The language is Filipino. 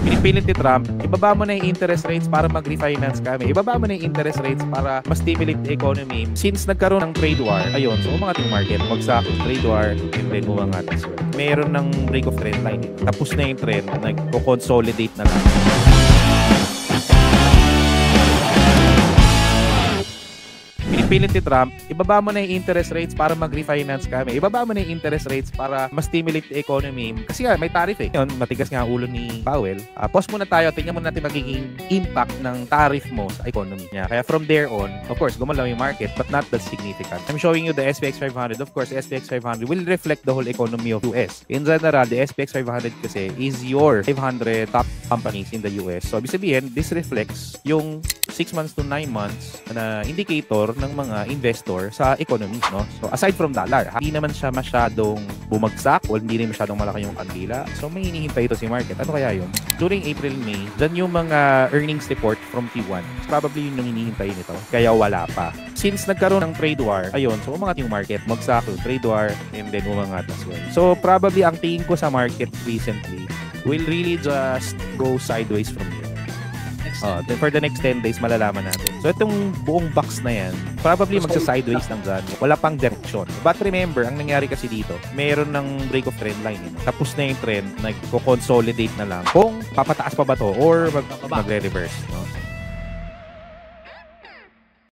Pinipilit ni Trump, ibaba mo na yung interest rates para mag-refinance kami. Ibaba mo na yung interest rates para ma-stimulate the economy. Since nagkaroon ng trade war, ayun, so umangat yung market, bagsak yung trade war, and then umangat as well. Meron ng break of trend line. Tapos na yung trend, nagko-consolidate na lang. Pinipilit ni Trump, ibaba mo na yung interest rates para mag-refinance kami. Ibaba mo na yung interest rates para ma-stimulate the economy. Kasi nga, may tariff eh. Yun, matigas nga ang ulo ni Powell. Pause muna tayo, tingnan muna natin magiging impact ng tariff mo sa economy niya. Kaya from there on, of course, gumalaw yung market, but not that significant. I'm showing you the SPX 500. Of course, SPX 500 will reflect the whole economy of US. In general, the SPX 500 kasi is your 500 top companies in the US. So, ibig sabihin, this reflects yung 6 months to 9 months na indicator ng mga investor sa economy, no? So, aside from dollar, hindi naman siya masyadong bumagsak o hindi rin masyadong malaki yung kandila. So, may hinihintay ito si market. Ano kaya yun? During April, May, dyan yung mga earnings report from Q1. Probably yun yung hinihintay nito. Kaya wala pa. Since nagkaroon ng trade war, ayun, so umangat yung market, magsak yung trade war, and then umangat as well. So, probably ang tingin ko sa market recently will really just go sideways from here. Then for the next 10 days, malalaman natin. So, itong buong box na yan, probably magsa-sideways lang dyan. Wala pang direction. But remember, ang nangyari kasi dito, mayroon ng break of trend line. Tapos na yung trend, nagko-consolidate na lang. Kung papataas pa ba to or magre-reverse. No?